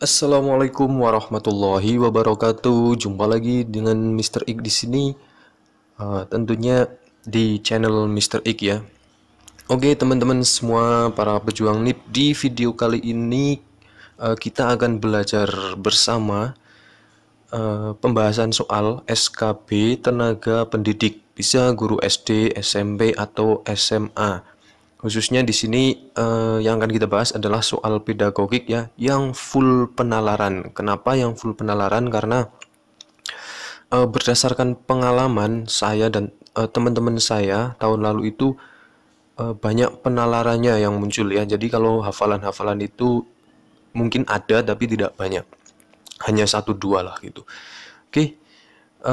Assalamualaikum warahmatullahi wabarakatuh. Jumpa lagi dengan Mr. Ik di sini. Tentunya di channel Mr. Ik ya. Oke teman-teman semua para pejuang NIP, di video kali ini kita akan belajar bersama pembahasan soal SKB tenaga pendidik, bisa guru SD, SMP atau SMA. Khususnya di sini yang akan kita bahas adalah soal pedagogik ya, yang full penalaran. Kenapa yang full penalaran? Karena berdasarkan pengalaman saya dan teman-teman saya tahun lalu itu banyak penalarannya yang muncul ya. Jadi kalau hafalan-hafalan itu mungkin ada tapi tidak banyak, hanya 1-2 lah gitu. Oke,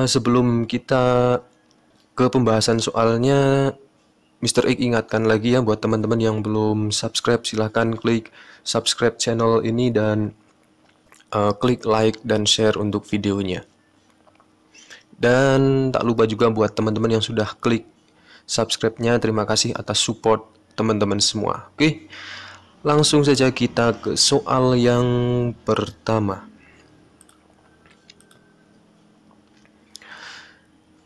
sebelum kita ke pembahasan soalnya, Mr. Ik ingatkan lagi ya buat teman-teman yang belum subscribe, silahkan klik subscribe channel ini dan klik like dan share untuk videonya. Dan tak lupa juga buat teman-teman yang sudah klik subscribe-nya, terima kasih atas support teman-teman semua. Oke, langsung saja kita ke soal yang pertama.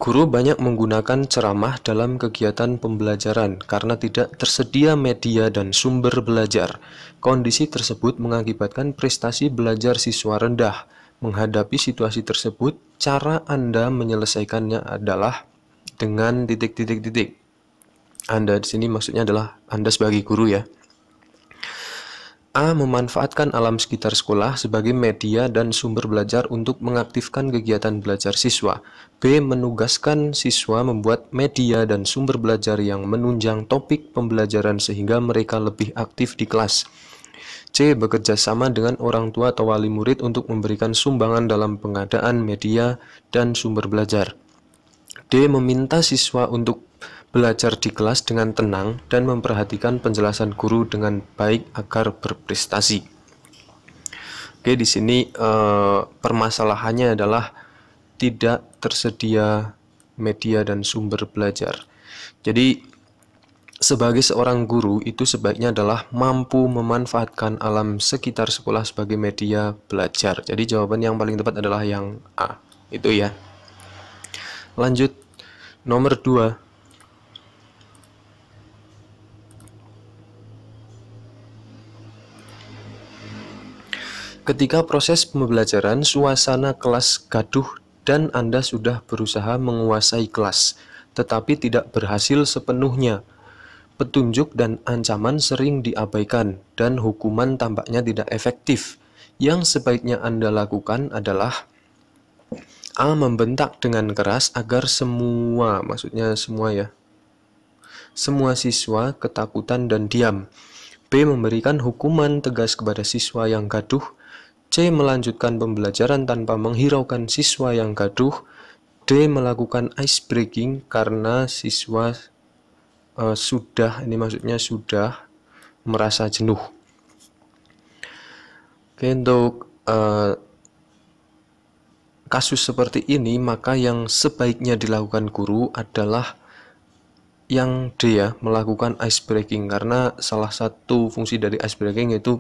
Guru banyak menggunakan ceramah dalam kegiatan pembelajaran karena tidak tersedia media dan sumber belajar. Kondisi tersebut mengakibatkan prestasi belajar siswa rendah. Menghadapi situasi tersebut, cara Anda menyelesaikannya adalah dengan titik-titik-titik. Anda di sini maksudnya adalah Anda sebagai guru ya. A. Memanfaatkan alam sekitar sekolah sebagai media dan sumber belajar untuk mengaktifkan kegiatan belajar siswa. B. Menugaskan siswa membuat media dan sumber belajar yang menunjang topik pembelajaran sehingga mereka lebih aktif di kelas. C. Bekerja sama dengan orang tua atau wali murid untuk memberikan sumbangan dalam pengadaan media dan sumber belajar. D. Meminta siswa untuk belajar di kelas dengan tenang dan memperhatikan penjelasan guru dengan baik agar berprestasi. Oke, di sini permasalahannya adalah tidak tersedia media dan sumber belajar. Jadi sebagai seorang guru itu sebaiknya adalah mampu memanfaatkan alam sekitar sekolah sebagai media belajar. Jadi jawaban yang paling tepat adalah yang A. Itu ya. Lanjut nomor 2. Ketika proses pembelajaran, suasana kelas gaduh dan Anda sudah berusaha menguasai kelas, tetapi tidak berhasil sepenuhnya. Petunjuk dan ancaman sering diabaikan, dan hukuman tampaknya tidak efektif. Yang sebaiknya Anda lakukan adalah A. Membentak dengan keras agar semua siswa ketakutan dan diam. B. Memberikan hukuman tegas kepada siswa yang gaduh. C. Melanjutkan pembelajaran tanpa menghiraukan siswa yang gaduh. D. Melakukan ice breaking karena siswa sudah merasa jenuh. Oke, untuk kasus seperti ini, maka yang sebaiknya dilakukan guru adalah yang D ya, melakukan ice breaking, karena salah satu fungsi dari ice breaking itu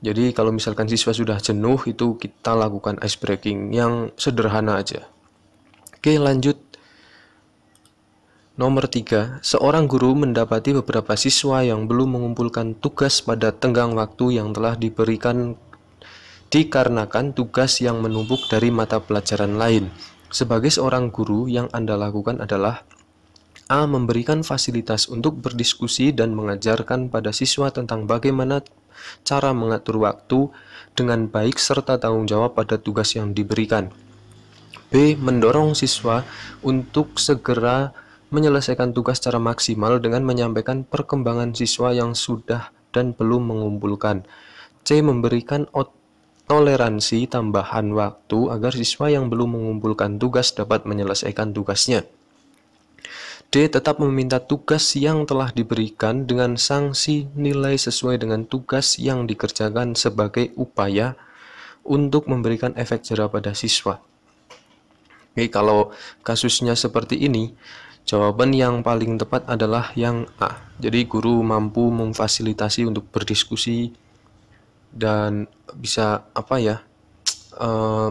jadi kalau misalkan siswa sudah jenuh, itu kita lakukan ice breaking yang sederhana aja. Oke, lanjut. Nomor 3, seorang guru mendapati beberapa siswa yang belum mengumpulkan tugas pada tenggang waktu yang telah diberikan dikarenakan tugas yang menumpuk dari mata pelajaran lain. Sebagai seorang guru, yang Anda lakukan adalah A. Memberikan fasilitas untuk berdiskusi dan mengajarkan pada siswa tentang bagaimana cara mengatur waktu dengan baik serta tanggung jawab pada tugas yang diberikan. B. Mendorong siswa untuk segera menyelesaikan tugas secara maksimal dengan menyampaikan perkembangan siswa yang sudah dan belum mengumpulkan. C. Memberikan toleransi tambahan waktu agar siswa yang belum mengumpulkan tugas dapat menyelesaikan tugasnya. D. Tetap meminta tugas yang telah diberikan dengan sanksi nilai sesuai dengan tugas yang dikerjakan sebagai upaya untuk memberikan efek jera pada siswa. Oke, kalau kasusnya seperti ini, Jawaban yang paling tepat adalah yang A. Jadi guru mampu memfasilitasi untuk berdiskusi dan bisa eh,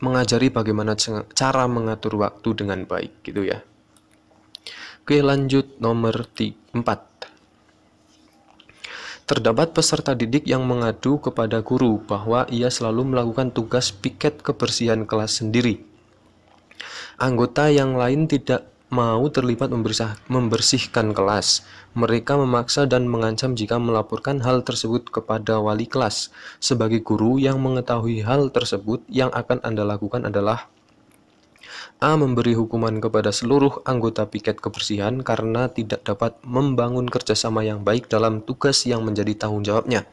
mengajari bagaimana cara mengatur waktu dengan baik gitu ya. Oke, lanjut nomor 4. Terdapat peserta didik yang mengadu kepada guru bahwa ia selalu melakukan tugas piket kebersihan kelas sendiri. Anggota yang lain tidak mau terlibat membersihkan kelas. Mereka memaksa dan mengancam jika melaporkan hal tersebut kepada wali kelas. Sebagai guru yang mengetahui hal tersebut, yang akan Anda lakukan adalah A. Memberi hukuman kepada seluruh anggota piket kebersihan karena tidak dapat membangun kerjasama yang baik dalam tugas yang menjadi tanggung jawabnya.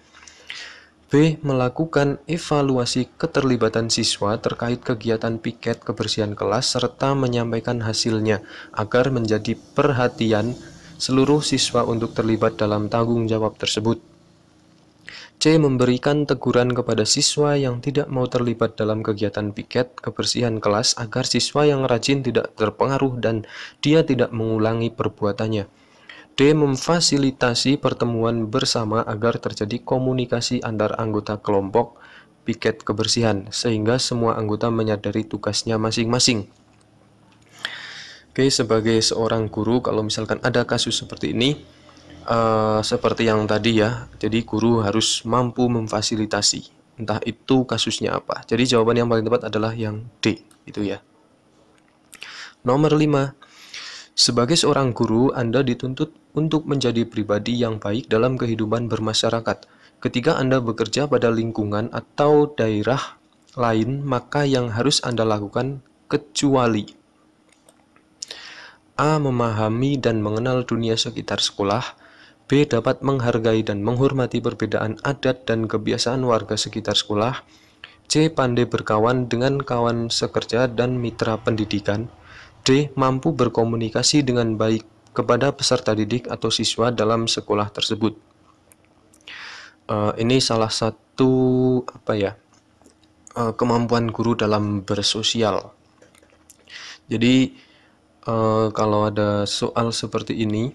B. Melakukan evaluasi keterlibatan siswa terkait kegiatan piket kebersihan kelas serta menyampaikan hasilnya agar menjadi perhatian seluruh siswa untuk terlibat dalam tanggung jawab tersebut. C. Memberikan teguran kepada siswa yang tidak mau terlibat dalam kegiatan piket kebersihan kelas agar siswa yang rajin tidak terpengaruh dan dia tidak mengulangi perbuatannya. D. Memfasilitasi pertemuan bersama agar terjadi komunikasi antar anggota kelompok piket kebersihan sehingga semua anggota menyadari tugasnya masing-masing. Oke, sebagai seorang guru, kalau misalkan ada kasus seperti ini, seperti yang tadi ya, jadi guru harus mampu memfasilitasi, entah itu kasusnya apa. Jadi jawaban yang paling tepat adalah yang D, itu ya. Nomor 5. Sebagai seorang guru, Anda dituntut untuk menjadi pribadi yang baik dalam kehidupan bermasyarakat. Ketika Anda bekerja pada lingkungan atau daerah lain, maka yang harus Anda lakukan kecuali A. Memahami dan mengenal dunia sekitar sekolah. B. Dapat menghargai dan menghormati perbedaan adat dan kebiasaan warga sekitar sekolah. C. Pandai berkawan dengan kawan sekerja dan mitra pendidikan. D. Mampu berkomunikasi dengan baik kepada peserta didik atau siswa dalam sekolah tersebut. Ini salah satu kemampuan guru dalam bersosial. Jadi kalau ada soal seperti ini,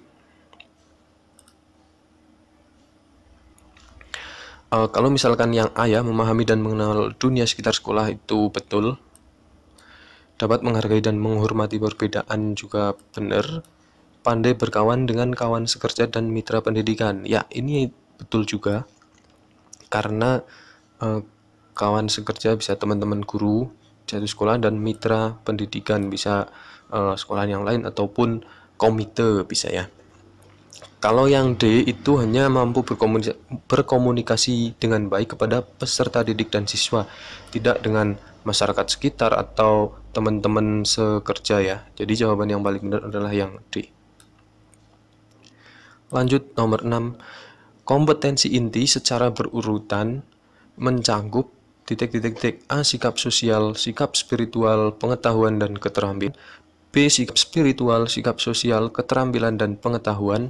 kalau misalkan yang A ya, memahami dan mengenal dunia sekitar sekolah itu betul. Dapat menghargai dan menghormati perbedaan juga benar. Pandai berkawan dengan kawan sekerja dan mitra pendidikan. Ya, ini betul juga. Karena kawan sekerja bisa teman-teman guru satu sekolah dan mitra pendidikan bisa sekolah yang lain ataupun komite bisa ya. Kalau yang D itu hanya mampu berkomunikasi dengan baik kepada peserta didik dan siswa, tidak dengan masyarakat sekitar atau teman-teman sekerja ya. Jadi jawaban yang paling benar adalah yang D. Lanjut nomor 6. Kompetensi inti secara berurutan mencakup A. Sikap sosial, sikap spiritual, pengetahuan dan keterampilan. B. Sikap spiritual, sikap sosial, keterampilan dan pengetahuan.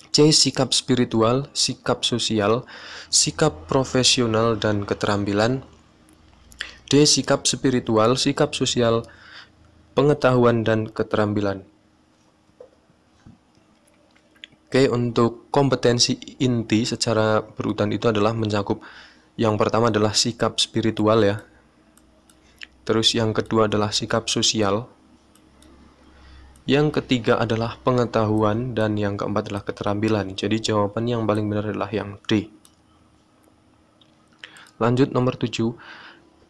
C. Sikap spiritual, sikap sosial, sikap profesional dan keterampilan. D. Sikap spiritual, sikap sosial, pengetahuan dan keterampilan. Oke, untuk kompetensi inti secara berurutan itu adalah mencakup yang pertama adalah sikap spiritual ya. Terus yang kedua adalah sikap sosial. Yang ketiga adalah pengetahuan dan yang keempat adalah keterampilan. Jadi jawaban yang paling benar adalah yang D. Lanjut nomor 7.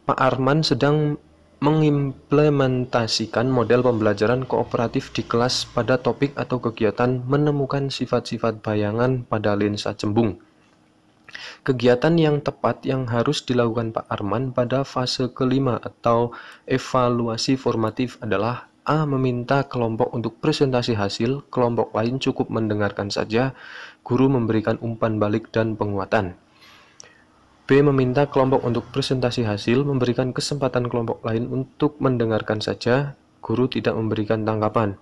Pak Arman sedang mengimplementasikan model pembelajaran kooperatif di kelas pada topik atau kegiatan menemukan sifat-sifat bayangan pada lensa cembung. Kegiatan yang tepat yang harus dilakukan Pak Arman pada fase kelima atau evaluasi formatif adalah A. Meminta kelompok untuk presentasi hasil, kelompok lain cukup mendengarkan saja, guru memberikan umpan balik dan penguatan. B. Meminta kelompok untuk presentasi hasil, memberikan kesempatan kelompok lain untuk mendengarkan saja, guru tidak memberikan tanggapan.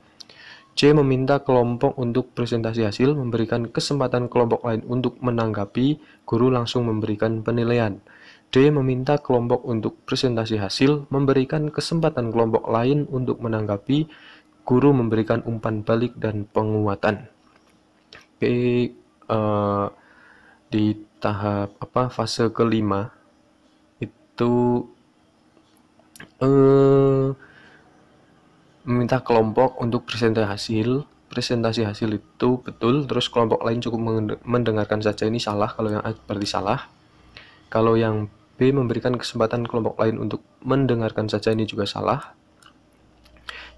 C. Meminta kelompok untuk presentasi hasil, memberikan kesempatan kelompok lain untuk menanggapi, guru langsung memberikan penilaian. D. Meminta kelompok untuk presentasi hasil, memberikan kesempatan kelompok lain untuk menanggapi, guru memberikan umpan balik dan penguatan. Oke, di tahap fase kelima itu meminta kelompok untuk presentasi hasil itu betul, terus kelompok lain cukup mendengarkan saja. Ini salah, kalau yang A berarti salah. Kalau yang B memberikan kesempatan kelompok lain untuk mendengarkan saja, ini juga salah.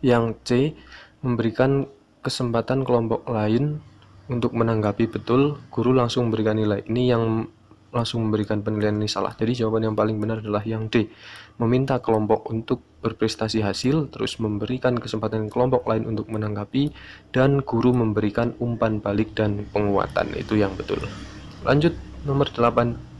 Yang C memberikan kesempatan kelompok lain untuk menanggapi betul, guru langsung memberikan nilai. Ini yang langsung memberikan penilaian, ini salah. Jadi jawaban yang paling benar adalah yang D, meminta kelompok untuk berprestasi hasil, terus memberikan kesempatan kelompok lain untuk menanggapi, dan guru memberikan umpan balik dan penguatan. Itu yang betul. Lanjut, nomor 8.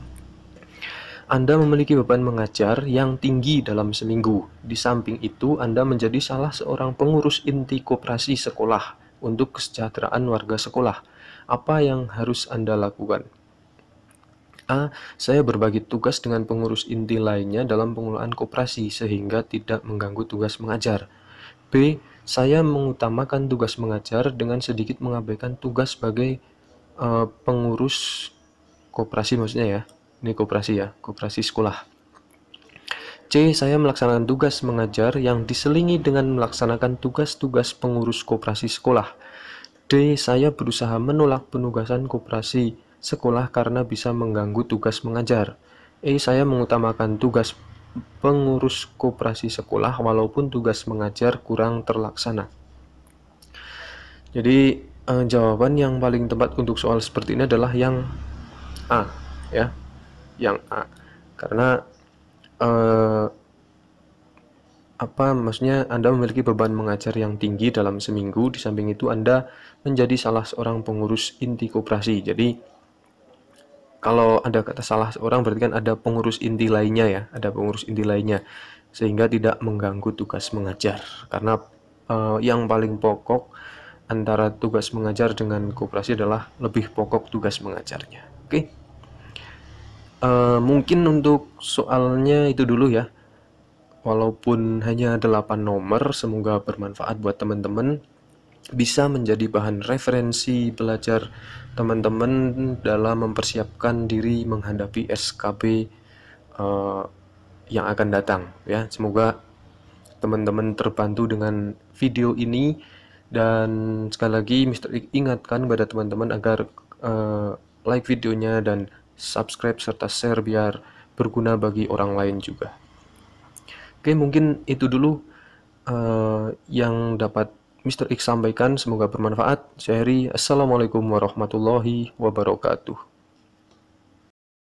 Anda memiliki beban mengajar yang tinggi dalam seminggu. Di samping itu, Anda menjadi salah seorang pengurus inti koperasi sekolah untuk kesejahteraan warga sekolah. Apa yang harus Anda lakukan? A. Saya berbagi tugas dengan pengurus inti lainnya dalam pengelolaan koperasi sehingga tidak mengganggu tugas mengajar. B. Saya mengutamakan tugas mengajar dengan sedikit mengabaikan tugas sebagai pengurus koperasi, maksudnya ya. Ini koperasi ya, koperasi sekolah. C. Saya melaksanakan tugas mengajar yang diselingi dengan melaksanakan tugas-tugas pengurus koperasi sekolah. D. Saya berusaha menolak penugasan koperasi sekolah karena bisa mengganggu tugas mengajar. E. Saya mengutamakan tugas pengurus koperasi sekolah walaupun tugas mengajar kurang terlaksana. Jadi jawaban yang paling tepat untuk soal seperti ini adalah yang A, ya, yang A. Karena maksudnya Anda memiliki beban mengajar yang tinggi dalam seminggu. Di samping itu Anda menjadi salah seorang pengurus inti koperasi. Jadi kalau ada kata salah seorang berarti kan ada pengurus inti lainnya ya, ada pengurus inti lainnya, sehingga tidak mengganggu tugas mengajar. Karena yang paling pokok antara tugas mengajar dengan koperasi adalah lebih pokok tugas mengajarnya. Oke. Mungkin untuk soalnya itu dulu ya. Walaupun hanya 8 nomor, semoga bermanfaat buat teman-teman, bisa menjadi bahan referensi belajar teman-teman dalam mempersiapkan diri menghadapi SKB yang akan datang ya. Semoga teman-teman terbantu dengan video ini, dan sekali lagi Mr. Ik ingatkan kepada teman-teman agar like videonya dan subscribe serta share biar berguna bagi orang lain juga. Oke, mungkin itu dulu yang dapat Mr. X sampaikan. Semoga bermanfaat. Saya Heri. Assalamualaikum warahmatullahi wabarakatuh.